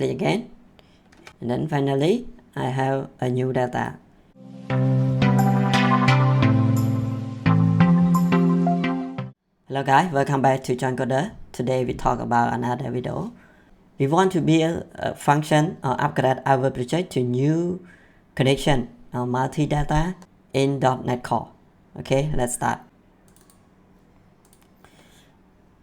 click again, and then finally I have a new data. Hello guys, welcome back to JoinCoder. Today we talk about another video. We want to build a function or upgrade our project to new connection or multi-data in .NET Core. Okay, let's start.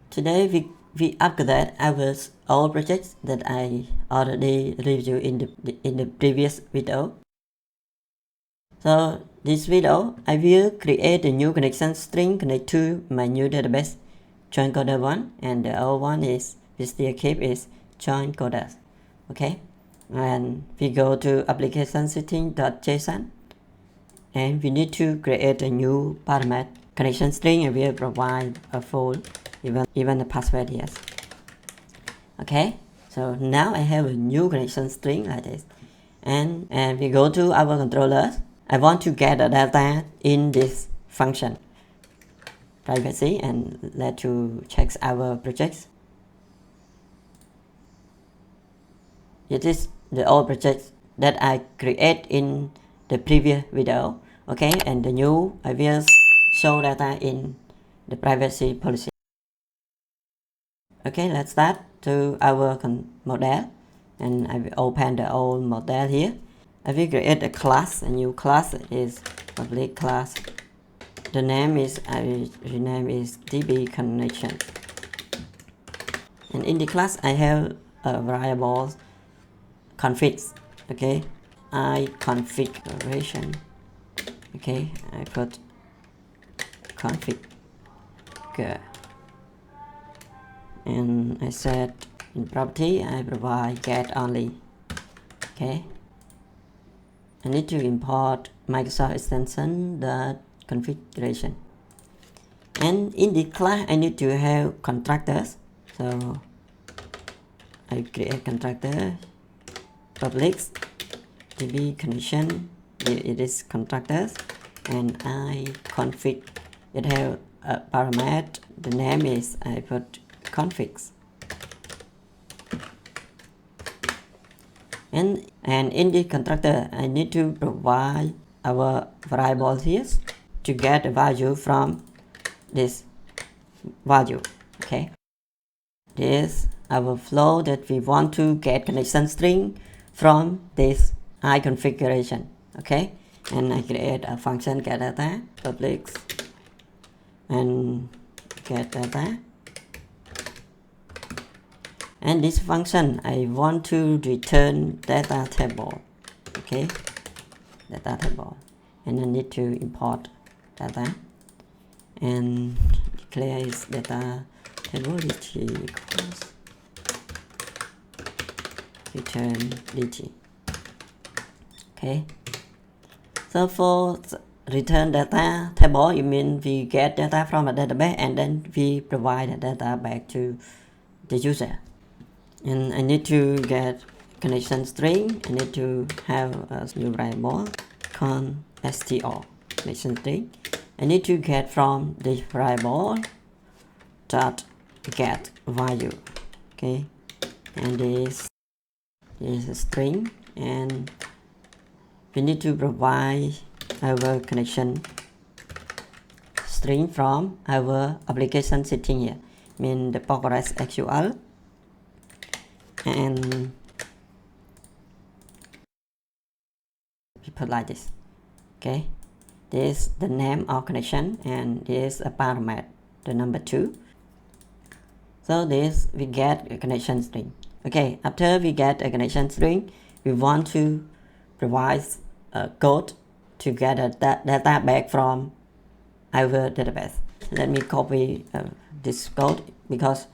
Today we upgrade our old projects that I already reviewed in the previous video. So this video I will create a new connection string connect to my new database JoinCoder 1, and the old one is we still keep is JoinCoder. Okay, and we go to application setting.json, and we need to create a new parameter connection string, and we'll provide a full even the password. Yes. Okay, so now I have a new connection string like this, and we go to our controllers. I want to get the data in this function privacy, and let you check our projects. It is the old project that I create in the previous video. Okay, and the new I will show data in the privacy policy. Okay, let's start to our model, and I will open the old model here. I will create a class. A new class is public class. The name is I will rename is DB connection, and in the class I have a variable configs. Okay, I configuration. Okay, I put config, and I said in property I provide get only. Okay, I need to import Microsoft extension the configuration, and in the class I need to have constructors. So I create constructor public DB connection. It is constructors, and I config. It have a parameter. The name is I put configs, and in the constructor I need to provide our variables here to get a value from this value. Okay, this our flow that we want to get connection string from this I configuration. Okay, and I create a function get data public and get data, and this function I want to return data table. Okay, data table, and I need to import data and declare is data table equals return dt. Okay, so for return data table, it means we get data from a database and then we provide the data back to the user. And I need to get connection string. I need to have a new variable called str connection string. I need to get from this variable dot get value. Okay, and this is a string, and we need to provide our connection string from our application setting here, mean the progress SQL, and we put like this. Okay, this is the name of connection, and this is a parameter, the number 2. So this we get a connection string. Okay, after we get a connection string, we want to provide a code to get a data back from our database. Let me copy this code, because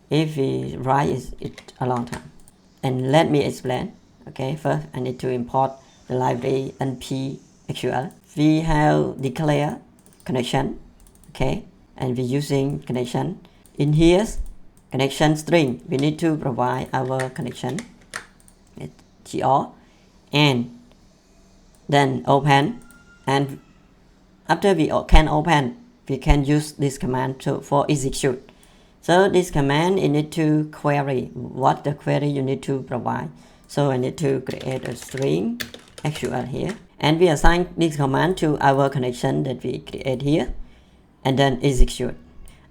if we write it a long time, and let me explain. Okay, first I need to import the library np_sql. We have declare connection. Okay, and we using connection. In here connection string, we need to provide our connection gr, and then open, and after we can open, we can use this command for execute. So this command, you need to query what the query you need to provide. So I need to create a string actual here, and we assign this command to our connection that we create here, and then execute.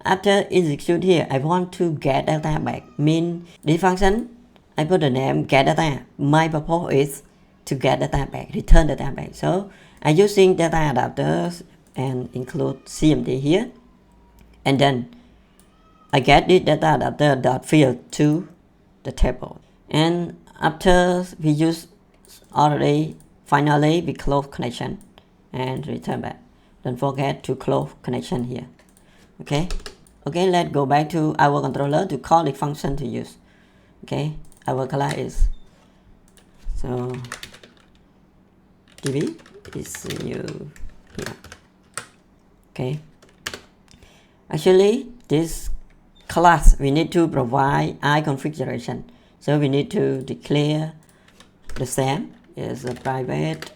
After execute here, I want to get data back. Mean this function, I put the name get data. My purpose is to get data back, return data back. So I'm using data adapters and include CMD here, and then I get this data adapter dot field to the table. And after we use already, finally we close connection and return back. Don't forget to close connection here. Okay, let's go back to our controller to call the function to use. Okay, our class is so db is new here. Okay, actually this class we need to provide I configuration, so we need to declare the same is a private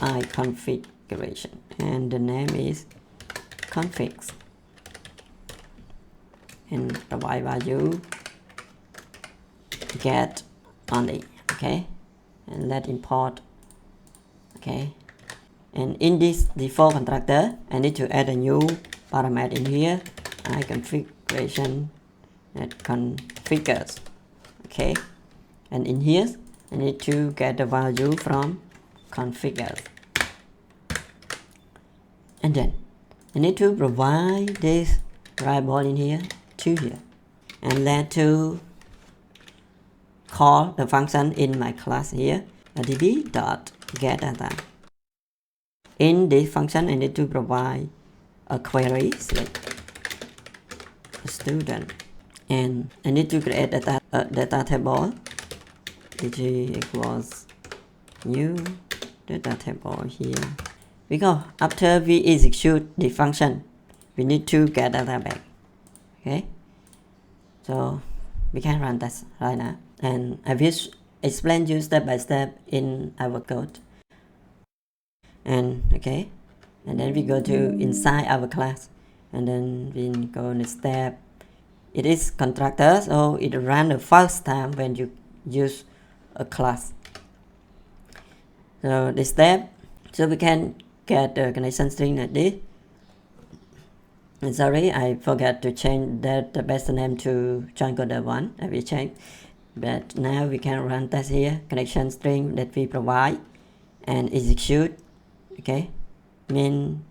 I configuration, and the name is configs, and provide value get only. Okay, and let import. Okay, and in this default constructor I need to add a new parameter in here, I configuration that configures. Okay, and in here I need to get the value from configure, and then I need to provide this variable in here to here, and let to call the function in my class here, db.getData. In this function I need to provide a query select student, and I need to create a data table dg equals new data table here, because after we execute the function we need to get data back. Okay, so we can run that right now, and I will explain you step by step in our code. And okay, and then we go to inside our class, and then we go next step. It is constructor, so it runs the first time when you use a class. So this step, so we can get the connection string like this. And sorry, I forgot to change that the best name to JoinCoder 1. I will change, but now we can run test here, connection string that we provide, and execute. Okay, mean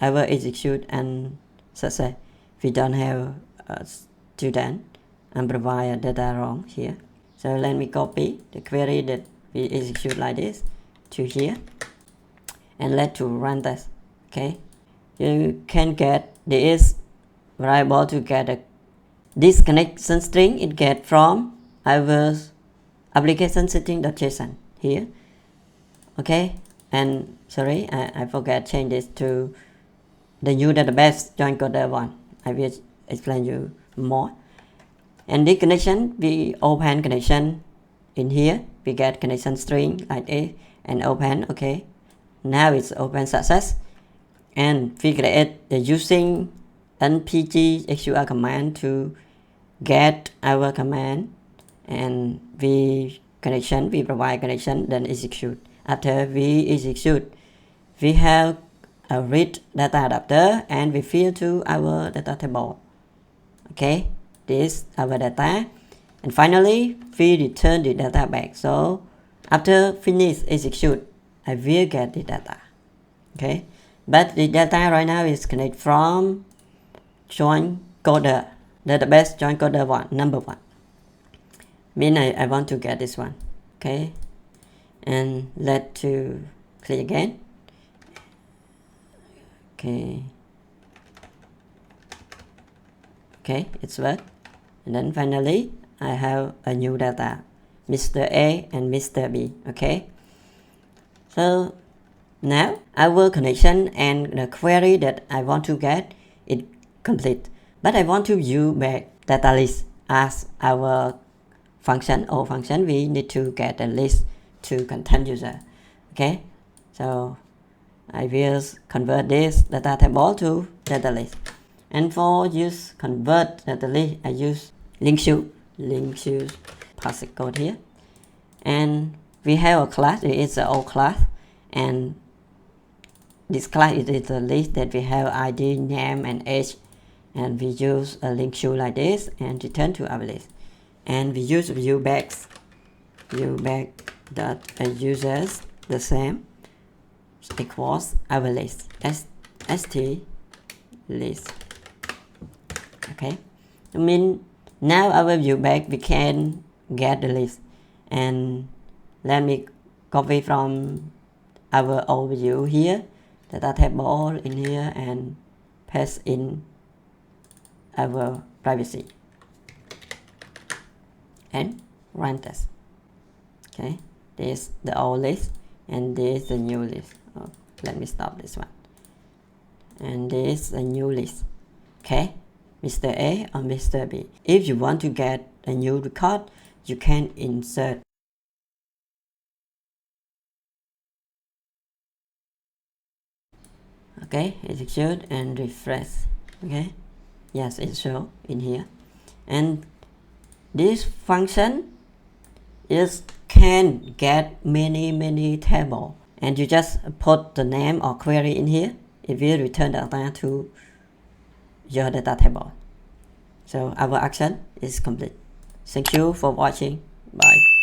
I will execute and success. We don't have a student and provide a data wrong here. So let me copy the query that we execute like this to here, and let to run this. Okay, you can get this variable to get a this connection string. It get from our application setting.json here. Okay, and sorry, I forgot change this to the new database JoinCoder 1. I will explain you more. And this connection, we open connection in here, we get connection string like this and open. Okay, now it's open success, and we create the using npg xur command to get our command, and we provide connection, then execute. After we execute, we have a read data adapter, and we fill to our data table. Okay, this our data, and finally we return the data back. So after finish execute, I will get the data. Okay, but the data right now is connected from JoinCoder database JoinCoder 1 number 1. Mean I want to get this one. Okay, and let to click again. Okay, it's worked. And then finally I have a new data, Mr. A and Mr. B. Okay, so now our connection and the query that I want to get it complete, but I want to use back data list as our function or function. We need to get a list to content user. Okay, so I will convert this data table to data list. And for use convert the list, I use link shoes pass code here. And we have a class, it is an old class, and this class is the list that we have ID, name, and age, and we use a link shoe like this and return to our list. And we use viewback dot users the same equals our list st list. Okay, I mean now our viewback we can get the list. And let me copy from our old view here, data table in here, and paste in our privacy and run test. Okay, this is the old list and this is the new list. Oh, let me stop this one. And this is a new list. Okay, Mr. A or Mr. B. If you want to get a new record, you can insert. Okay, execute and refresh. Okay, yes, it shows in here. And this function is can get many table, and you just put the name or query in here. It will return data to your data table. So our action is complete. Thank you for watching. Bye.